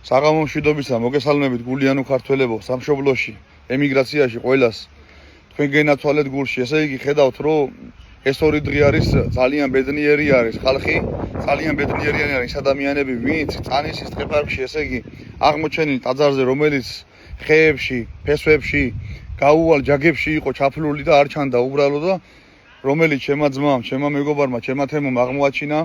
საღამო მშვიდობისა, მოგესალმებით გულიანო ქართველებო, სამშობლოში, ემიგრაციაში ყველას. თქვენ გენაცვალეთ გულში. ესე იგი, ხედავთ, რომ ეს ორი დღე არის ძალიან ბედნიერი არის ხალხი, ძალიან ბედნიერი არის ადამიანები, ვინც წანისის ტყეპარკში, ესე იგი, აღმოჩენილი ტაძარზე, რომელიც ხეებში, ფესვებში, გაუვალ ჯაგებში იყო ჩაფლული და არ ჩანდა უბრალოდ და რომელიც ჩემმა ძმამ, ჩემმა მეგობარმა, ჩემმა თემომ აღმოაჩინა,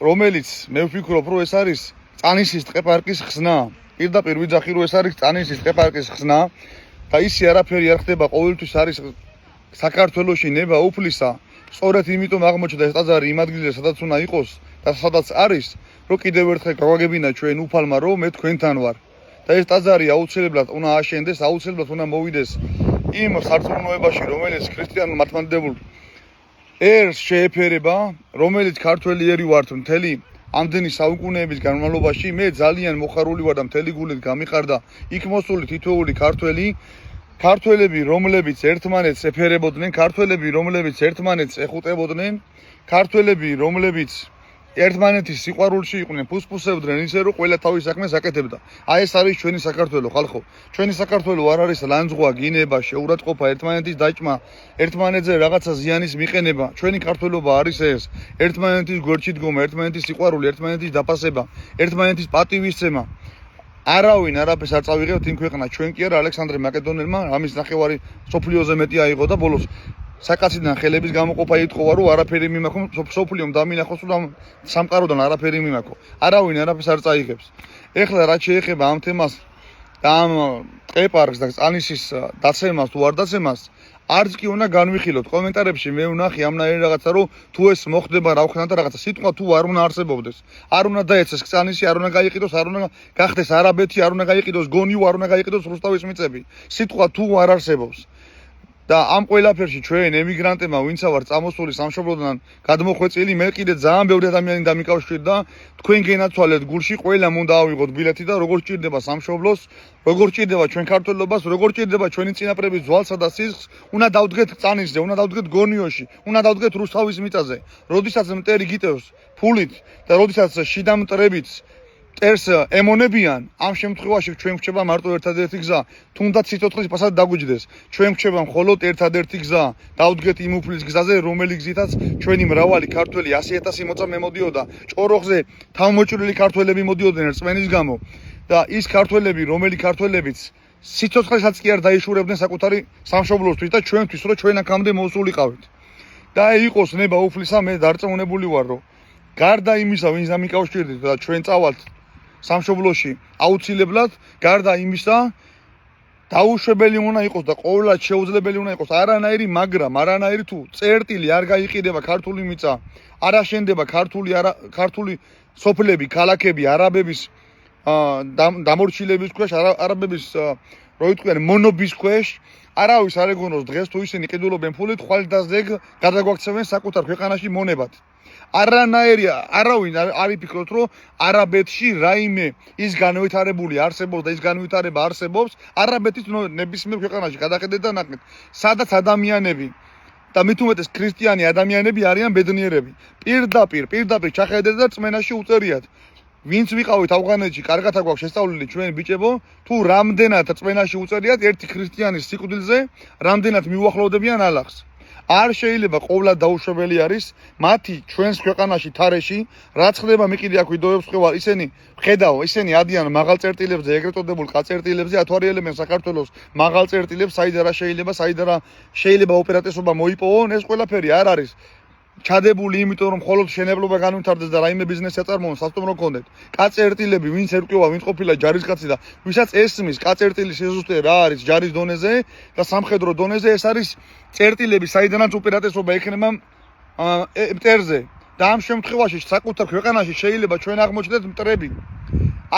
რომელიც მე ვფიქრობ, რომ ეს არის წანისის ტყეპარკის ხსნა. პირდაპირ ვიძახი, რომ ეს არის წანისის ტყეპარკის ხსნა და ისი არაფერი არ ხდება, ყოველთვის არის საქართველოში ნება უფლისა. სწორედ იმიტომ აღმოჩნდა ეს ტაძარი იმ ადგილზე, სადაც უნდა იყოს და სადაც არის, რომ კიდევ ერთხელ გავაგებინა ჩვენ უფალმა, რომ მე თქვენთან ვარ. და ეს ტაძარი აუცილებლად უნდა აშენდეს, აუცილებლად უნდა მოვიდეს იმ სარწმუნოებაში, რომელიც ქრისტიანულ მართლმადიდებულ ერს შეეფერება, რომელიც ქართველი ერი ვართ მთელი ამდენი საუკუნეების განმავლობაში. მე ძალიან მოხარული ვარ და მთელი გულით გამიხარდა იქ მოსული თითოეული ქართველები, რომლებიც ერთმანეთს ეფერებოდნენ, ქართველები, რომლებიც ერთმანეთს ეხუტებოდნენ, ქართველები, რომლებიც ერთმანეთის სიყვარულში იყვნენ, ფუსფუსებდნენ ისე, რომ ყველა თავის საქმეს აკეთებდა. აი ეს არის ჩვენი საქართველო, ხალხო. ჩვენი საქართველო არ არის ლანძღვა, გინება, შეურაცხყოფა, ერთმანეთის დაჭმა, ერთმანეთზე რაღაცა ზიანის მიყენება. ჩვენი ქართველობა არის ეს. ერთმანეთის გვერდში დგომა, ერთმანეთის სიყვარული, ერთმანეთის დაფასება, ერთმანეთის პატივისცემა. არავინ არაფერს არ წავიღებთ იმ ქვეყნად, ჩვენ კი არა ალექსანდრე მაკედონელმა, ამის ნახევარი სოფლიოზე მეტი აიღო და ბოლოს საკაციდან ხელების გამოყოფა იტყობა, რომ არაფერი მიმაქო, სოფლიომ დამინახოს, რომ სამყაროდან არაფერი მიმაქო. არავინ არაფერს არ წაიღებს. ეხლა რაც შეეხება ამ თემას და ამ ტყეპარკს და წანისის დაცემას თუ არ დაცემას, არც კი უნდა განვიხილოთ. კომენტარებში მე ვნახე ამნაირი რაღაცა, რომ თუ ეს მოხდება რა ვქნა და რაღაცა სიტყვა თუ არ უნდა არსებობდეს. არ უნდა დაეცეს წანისი, არ უნდა გაიყიდოს, არ უნდა გახდეს არაბეთი, არ უნდა გაიყიდოს გონიო, არ უნდა გაიყიდოს რუსთავის მიწები. სიტყვა თუ არ არსებობს. და ამ ყველაფერში ჩვენ ემიგრანტებმა, ვინც ვართ წამოსული სამშობლოდან გადმოხვეწილი, მე კიდე ძალიან ბევრი ადამიანი დამიკავშირდა და თქვენ გენაცვალეთ გულში, ყველამ უნდა ავიღოთ ბილეთი და როგორ ჭირდება სამშობლოს, როგორ ჭირდება ჩვენ ქართველობას, როგორ ჭირდება ჩვენი წინაპრების ძვალსა და სისხლს, უნდა დავდგეთ წანისზე, უნდა დავდგეთ გონიოში, უნდა დავდგეთ რუსთავის მიწაზე. როდესაც მტერი გიტევს ფულით და როდესაც შიდა მტრებით მტერს ემონებიან, ამ შემთხვევაში ჩვენ გვჭირდება მარტო ერთადერთი გზა, თუნდაც სიცოცხლის ფასად დაგვიჯდეს. ჩვენ გვჭირდება მხოლოდ ერთადერთი გზა, დავდგეთ იმ უფლის გზაზე, რომელი გზითაც ჩვენი მრავალი ქართველი 100,000 მოწამე მოდიოდა. ჭოროხზე თავმოჭრილი ქართველები მოდიოდნენ რწმენის გამო და ის ქართველები, რომელი ქართველებიც სიცოცხლესაც კი არ დაიშურებდნენ საკუთარი სამშობლოსთვის და ჩვენთვის, რომ ჩვენ აქამდე მოსულიყავით. და იყოს ნება უფლისა, მე დარწმუნებული ვარ, რომ გარდა იმისა, ვინც დამიკავშირდით და ჩვენ წავალთ სამშობლოში აუცილებლად, გარდა იმისა, დაუშვებელი უნდა იყოს და ყოველად შეუძლებელი უნდა იყოს არანაირი მაგრამ, არანაირი თუ წერტილი არ გაიყიდება ქართული მიწა, არ აშენდება ქართული სოფლები, ქალაქები, არაბების დამორჩილების ქვეშ, არაბების რო იტყვიან მონობის ქვეშ, არავის არ ეგონოს დღეს თუ ისინი ყიდულობენ ფულით, ხვალდაზეგ გადაგვაქცევენ საკუთარ ქვეყანაში მონებად. არავინ არ იფიქროთ, რომ არაბეთში რაიმე ის განვითარებული არსებობს და ის განვითარება არსებობს არაბეთის ნებისმიერ ქვეყანაში. გადახედეთ და ნახეთ, სადაც ადამიანები და მით უმეტეს ქრისტიანი ადამიანები არიან ბედნიერები. პირდაპირ ჩახედეთ და წმენაში უწერიათ. ვინც ვიყავით ავღანეთში, კარგად აგვაქვს შესწავლილი ჩვენ ბიჭებო, თუ რამდენად წმენაში უწერიათ ერთი ქრისტიანის სიკვდილზე, რამდენად მიუახლოვდებიან ალაჰს. არ შეიძლება ყოვლად დაუშვებელი არის მათი ჩვენს ქვეყანაში თარეში, რაც ხდება მე კიდე აქ ვიდეოებს ხვევარ, ისინი ადიან მაღალ წერტილებზე, ეგრეთ წოდებულ ყაწერტილებზე, ათვარიელებენ საქართველოს მაღალ წერტილებს, საიდარა შეიძლება ოპერატესობა მოიპოვონ, ეს ყველაფერი არ არის ჩადებული, იმიტომ რომ მხოლოდ შენებლობა განვითარდეს და რაიმე ბიზნესი აწარმოონ, სასტუმრო გქონდეთ. კაწერტილები, ვინც ერკვევა, ვინც ყოფილა ჯარისკაცი და ვისაც ესმის კაწერტილის სიზუსტე რა არის ჯარის დონეზე და სამხედრო დონეზე, ეს არის წერტილები, საიდანაც ოპერატესობა ექნება მტერზე. და ამ შემთხვევაში საკუთარ ქვეყანაში შეიძლება ჩვენ აღმოჩნდეთ მტრები.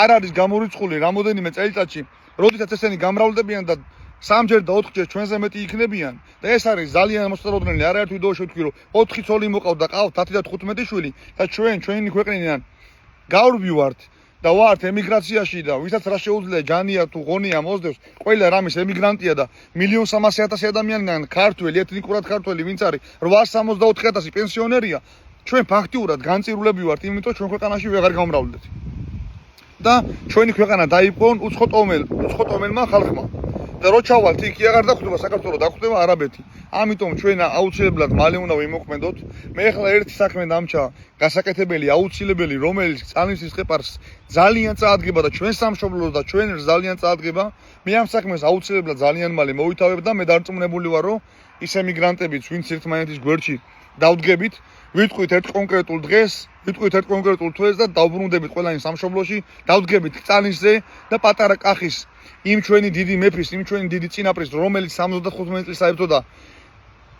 არ არის გამორიცხული რამოდენიმე წელიწადში, როდესაც ესენი გამრავლდებიან და 3-ჯერ და 4-ჯერ ჩვენზე მეტი იქნებიან და ეს არის ძალიან მოსწავლობდნელი. არაერთ ვიდეოში ვთქვი, რომ 4 ცოლი მოყავთ და ყავთ 10 და 15 შვილი და ჩვენი ქვეყნიდან გავრბი ვართ და ვართ ემიგრაციაში და ვისაც რა შეუძლია ჯანია თუ ღონია მოსდევს, ყველა რამის ემიგრანტია და 1,300,000 ადამიანიდან ქართველი, ეთნიკურად ქართველი, ვინც არის 864,000 პენსიონერია, ჩვენ ფაქტიურად განწირულები ვართ, იმიტომ ჩვენ ქვეყანაში ვეღარ გამრავლდეთ. და ჩვენი ქვეყანა დაიპყრონ უცხოტომელმა ხალხმა. და რო ჩავალთ იქ იაღარ დახვდება საქართველოს დახვდება არაბეთი. ამიტომ ჩვენ აუცილებლად მალე უნდა ვიმოქმედოთ. მე ახლა ერთი საქმე დამჭა გასაკეთებელი აუცილებელი რომელიც წალნის სისყეპარს ძალიან წაადგება და ჩვენ სამშობლოს და ჩვენ ძალიან წაადგება. მე ამ საქმეს აუცილებლად ძალიან მალე მოვითავებ და მე დარწმუნებული ვარ რომ ის ემიგრანტებიც ვინც ერთმანეთის გვერდში დავდგებით ვიტყვით ერთ კონკრეტულ დღეს ვიტყვით ერთ კონკრეტულ თვეს და დავბრუნდებით ყველანი სამშობლოში დავდგებით წალნისზე და პატარა კახის იმ ჩვენი დიდი მეფის იმ ჩვენი დიდი წინაპრის რომელიც 75 წლის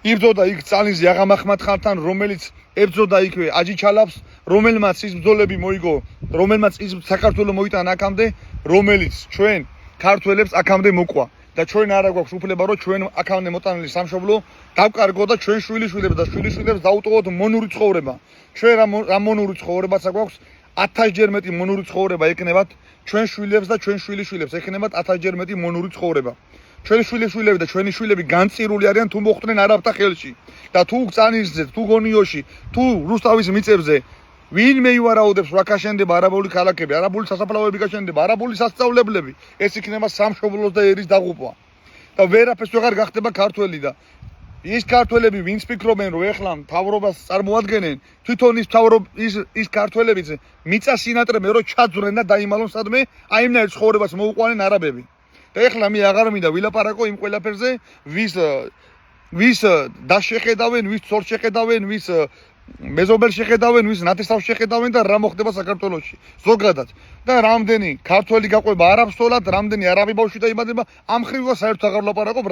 იბრძოდა იქ წალნისზე აღამახმად ხალხთან რომელიც ებრძოდა იქვე აჯიჩალაფს რომელმაც ის ბრძოლები მოიგო რომელმაც ის საქართველოს მოიტანა აქამდე რომელიც ჩვენ ქართველებს აქამდე მოყვა და ჩვენ არა გვაქვს უფლება რომ ჩვენ აქამდე მოტანილი სამშობლო დავკარგოთ და ჩვენ შვილიშვილებს და შვილიშვილებს დაუტოვოთ მონური ცხოვრება ჩვენ რა მონური ცხოვრებაც აგვაქვს 1000 ჯერ მეტი მონური ცხოვრება ეკნებათ ჩვენ შვილებს და ჩვენ შვილიშვილებს ეკნებათ 1000 ჯერ მეტი მონური ცხოვრება ჩვენი შვილიშვილები და ჩვენი შვილები განწირული არიან თუ მოხვდნენ არაბთა ხელში და თუ წანისზე თუ გონიოში თუ რუსთავის მიწებზე ვინმე ივარაუდებს რა გაშენდება არაბული ქალაქები არაბული სასაფლაოები გაშენდება არაბული სასწავლებლები ეს იქნება სამშობლოს და ერის დაღუპვა და ვერაფერს ვეღარ გახდება ქართველი და ის ქართველები ვინც ფიქრობენ რომ ეხლა მთავრობას წარმოადგენენ თვითონ ის ქართველებიც მიწა სინატრებენ რომ ჩაძვრენ და დაიმალონ სადმე აიმნაირ ცხოვრებას მოუყვანენ არაბები და ეხლა მე აღარ მინდა ვილაპარაკო იმ ყველაფერზე ვის დაშეხედავენ ვის ცორ შეხედავენ ვის მეზობელ შეხედავენ ვის ნათესავს შეხედავენ და რა მოხდება საქართველოში ზოგადად და რამდენი ქართველი გაყვება არაბსოლად რამდენი არაბი ბავშვი დაიბადება ამ ხრივა საერთოდ აღარ ვლაპარაკობ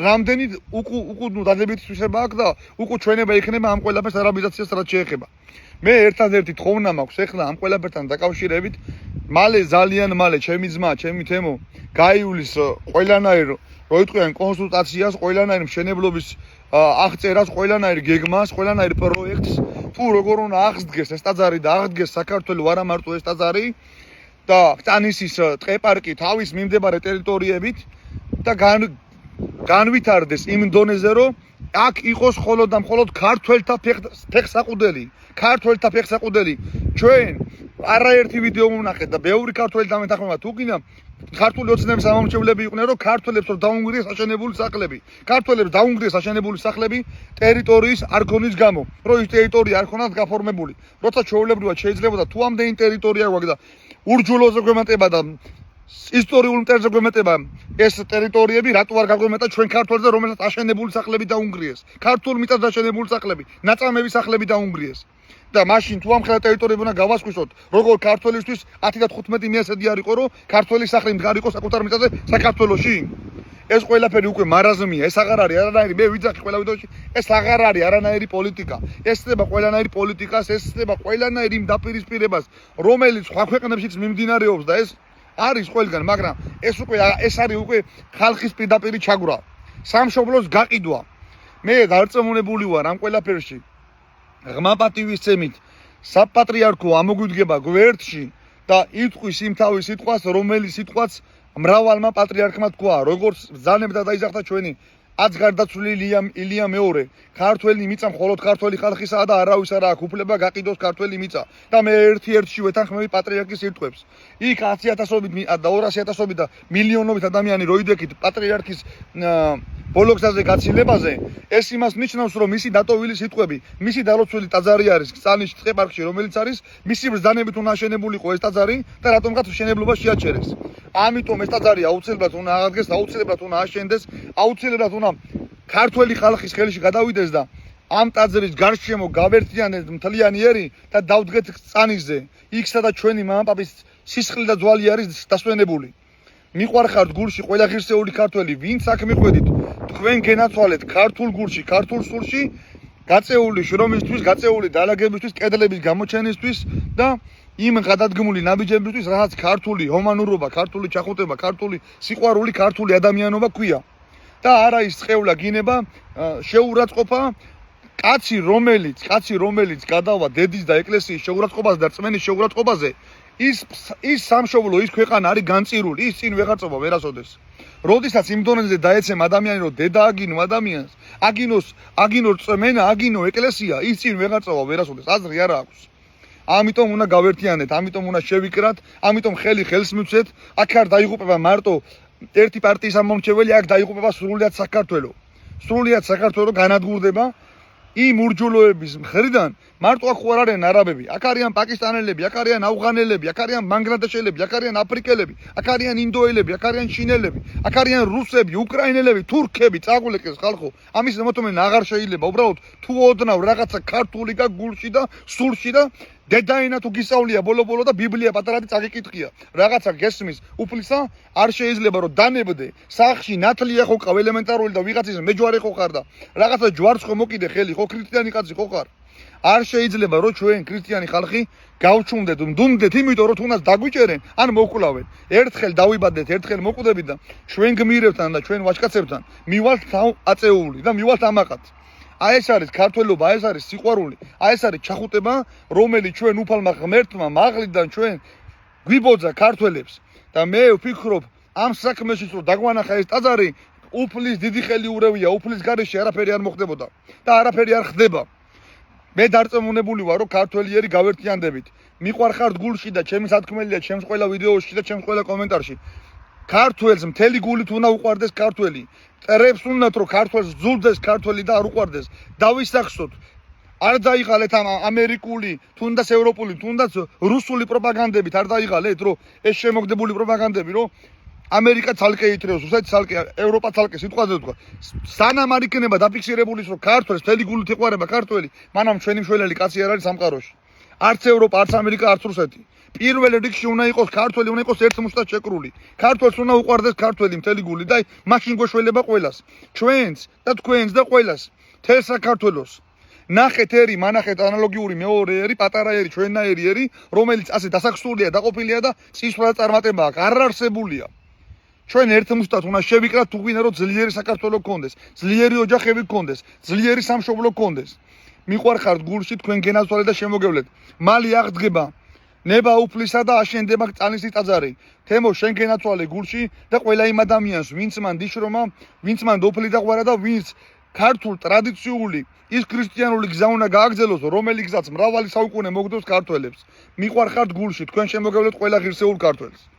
რამდენი უკუ დადებითი თვისება აქვს და უკუ ჩვენება იქნება ამ ყველაფერს არაბიზაციას რაც შეეხება მე ერთადერთი თხოვნა მაქვს ეხლა ამ ყველაფერთან დაკავშირებით მალე ძალიან მალე ჩემი ძმა ჩემი თემო გაიulis ყველანაირ რო იტყვიან კონსულტაციას ყველანაირ მშენებლობის აღწერას ყველანაირ გეგმას ყველანაირ პროექტს თუ როგორ უნდა აღსდგეს ეს ტაძარი და აღდგეს საქართველოს არა მარტო ეს ტაძარი და წანისის ტყეპარკი თავის მიმდებარე ტერიტორიებით და განვითარდეს იმ დონეზე რომ აქ იყოს მხოლოდ და მხოლოდ ქართველთა ფეხსაყუდელი ჩვენ არაერთი ვიდეო ვნახეთ და ბევრი ქართველი დამეთანხმება თუ გინდა ქართული ოცნების ამომრჩევლები იყვნენ რომ ქართველებს რომ დაუნგრიეს აშენებული სახლები ქართველებს დაუნგრიეს აშენებული სახლები ტერიტორიის არ ქონის გამო რომ ის ტერიტორია არ ქონათ გაფორმებული როცა ჩვეულებრივად შეიძლებოდა თუ ამდენი ტერიტორია გვაქვს და ურჯულოზე გვემატება და ისტორიულ მტერზე გვემატება ეს ტერიტორიები რატო არ გაგვემატა ჩვენ ქართველზე რომელსაც აშენებული სახლები დაუნგრიეს ქართულ მიწას დაშენებული სახლები ნაწამები სახლები დაუნგრიეს და მაშინ თუ ამ ხელა ტერიტორიები უნდა გავასკვისოთ როგორ ქართველისთვის 10 და 15 მიასედი არ იყო რომ ქართველი სახლი მდგარ იყო საკუთარ მიწაზე საქართველოში ეს ყველაფერი უკვე მარაზმია ეს აღარ არის არანაირი მე ვიძახი ყველა ვიდეოში ეს აღარ არის არანაირი პოლიტიკა ეს ხდება ყველანაირი პოლიტიკას ეს ხდება ყველანაირი იმ დაპირისპირებას რომელიც სხვა ქვეყნებშიც მიმდინარეობს და ეს არის ყველგან მაგრამ ეს არის უკვე ხალხის პირდაპირი ჩაგვრა სამშობლოს გაყიდვა მე დარწმუნებული ვარ ამ ყველაფერში ღმა პატივისცემით საპატრიარქო ამოგვიდგება გვერდში და იტყვის იმ თავის სიტყვას რომელიც სიტყვაც მრავალმა პატრიარქმა თქვა როგორც ბრძანებდა დაიზახდა ჩვენი აც გარდაცვლილი ილია მეორე ქართველი მიწა მხოლოდ ქართველი ხალხისაა და არავის არ აქვს უფლება გაყიდოს ქართველი მიწა და მე ერთ-ერთში ვეთანხმები პატრიარქის სიტყვებს იქ 100,000-ობით და 200,000-ობით და მილიონობით ადამიანი რო იდექით პატრიარქის ბოლოგზაზე გაცილებაზე ეს იმას ნიშნავს რომ მისი დატოვილი სიტყვები მისი დალოცველი ტაძარი არის წალნის ტყეპარკში რომელიც არის მისი ბრძანებით უნდა აშენებულიყო ეს ტაძარი და რატომღაც მშენებლობა შეაჩერეს ამიტომ ეს ტაძარი აუცილებლად უნდა აღადგეს აუცილებლად უნდა აშენდეს აუცილებლად უნდა ქართველი ხალხის ხელში გადავიდეს და ამ ტაძრის გარშემო გავერთიანდეს მთლიანი ერი და დავდგეთ წანისზე იქ სადაც ჩვენი მამაპაპის სისხლი და ძვალი არის დასვენებული მიყვარხართ გულში ყველა ღირსეული ქართველი ვინც აქ მიყვედით თქვენ გენაცვალეთ ქართულ გულში ქართულ სულში გაწეული შრომისთვის გაწეული დალაგებისთვის კედლების გამოჩენისთვის და იმ გადადგმული ნაბიჯებისთვის რაც ქართული ჰუმანურობა ქართული ჩახუტება ქართული სიყვარული ქართული ადამიანობა ქვია და არა ის წეულა გინება შეურაცხყოფა კაცი რომელიც გადავა დედის და ეკლესიის შეურაცხყოფაზე და წმენის შეურაცხყოფაზე ის სამშობლო ის ქვეყანა არის განწირული ის წინ ვეღარ წობა ვერასოდეს როდესაც იმ დონეზე დაეცემ ადამიანი რომ დედა აგინო ადამიანს აგინო წმენა აგინო ეკლესია ის წინ ვეღარ წობა ვერასოდეს აზრი არ აქვს ამიტომ უნდა გავერთიანეთ, ამიტომ უნდა შევიკრათ, ამიტომ ხელი ხელს მივცეთ. აქ არ დაიღუპება მარტო ერთი პარტიის ამომრჩეველი, აქ დაიღუპება სრულიად საქართველო. სრულიად საქართველო განადგურდება იმ ურჯულოების მხრიდან. მარტო აქ ხარ არიან არაბები, აქ არიან პაკისტანელები, აქ არიან ავღანელები, აქ არიან ბანგლადეშელები, აქ არიან აფრიკელები, აქ არიან ინდოელები, აქ არიან ჩინელები, აქ არიან რუსები, უკრაინელები, თურქები, წაგულეკეს ხალხო. ამის მოთმენ აღარ შეიძლება. უბრალოდ თუ ოდნავ რაღაცა ქართული და გულში და სულში და დედაენა თუ გისწავლია ბოლო-ბოლო და ბიბლია პატარადი წაგიკითხია. რაღაცა გესმის უფლისა არ შეიძლება რომ დანებდე. სახში ნათლია ხო ყავ ელემენტარული და ვიღაცის მეჯვარე ხო ხარ და რაღაცა ჯვარს ხო მოკიდე ხელი ხო ქრისტიანი კაცი ხო ხარ. არ შეიძლება რომ ჩვენ ქრისტიანი ხალხი გავჩუნდეთ, მდუნდეთ, იმიტომ რომ თუნდაც დაგვიჭერენ, ან მოკვლავენ. ერთხელ დავიბადეთ, ერთხელ მოკვდებით და ჩვენ გმირებთან და ჩვენ ვაჟკაცებთან მივალთ აწეული და მივალთ ამაყად. აი ეს არის ქართველობა, აი ეს არის სიყვარული, აი ეს არის ჩახუტება, რომელიც ჩვენ უფალმა ღმერთმა მაღლიდან ჩვენ გვიბოძა ქართველებს და მე ვფიქრობ ამ საქმეში რომ დაგვანახა ეს ტაძარი უფლის დიდი ხელი ურევია, უფლის გარეშე არაფერი არ მოხდებოდა და არაფერი არ ხდება. მე დარწმუნებული ვარ რომ ქართველიერი გავერთიანდებით. მიყვარხართ გულში და ჩემი სათქმელია ჩემს ყველა ვიდეოში და ჩემს ყველა კომენტარში. ქართველს მთელი გულით უნდა უყვარდეს ქართველი. წერებს უნდათ რომ ქართველს ზულდეს ქართველი და არ უყვარდეს. დავისახსოთ. არ დაიღალეთ ამ ამერიკული, თუნდაც ევროპული, თუნდაც რუსული პროპაგანდებით არ დაიღალეთ რომ ეს შემოგდებული პროპაგანდები რომ ამერიკა ცალკე ითრევს, რუსეთი ცალკე, ევროპა ცალკე, სიტყვაზე ვთქვა. სანამ არ იქნება დაფიქსირებული რომ ქართველს მთელი გულით ეყვარება ქართველი, მანამ ჩვენი მშველელი კაცი არ არის სამყაროში. არც ევროპა, არც ამერიკა, არც რუსეთი. პირველ რიგში უნდა იყოს ქართველი, უნდა იყოს ერთმუსტად შეკრული. ქართველს უნდა უყვარდეს ქართველი მთელი გული და მაშინ გვეშველება ყველას. ჩვენს და თქვენს და ყველას. თელ საქართველოს. ნახეთ ერი, მანახეთ ანალოგიური მეორე ერი, პატარა ერი, ჩვენნაირი ერი, რომელიც ასე დასაქსულია, დაყოფილია და წისვლა წარმატება აქვს. არ არსებულია. ჩვენ ერთმუსტად უნდა შევიკრათ თუ გვინდა რომ ძლიერი საქართველო გქონდეს, ძლიერი ოჯახები გქონდეს, ძლიერი სამშობლო გქონდეს. მიყვარხართ გულში თქვენ გენაცვალეთ და შემოგევლეთ. მალე აღდგება ნება უფლისა და აშენდება წანისი ტაძარი. თემო შენ გენაცვალე გულში და ყველა იმ ადამიანს, ვინც მან დიშრომა, ვინც მან დოფლი დაყვარა და ვინც ქართულ ტრადიციული ის ქრისტიანული გზა უნდა გააგრძელოს, რომელიც გზაც მრავალი საუკუნე მოგდოს ქართველებს. მიყვარხართ გულში, თქვენ შემოგევლეთ ყველა ღირსეულ ქართველს.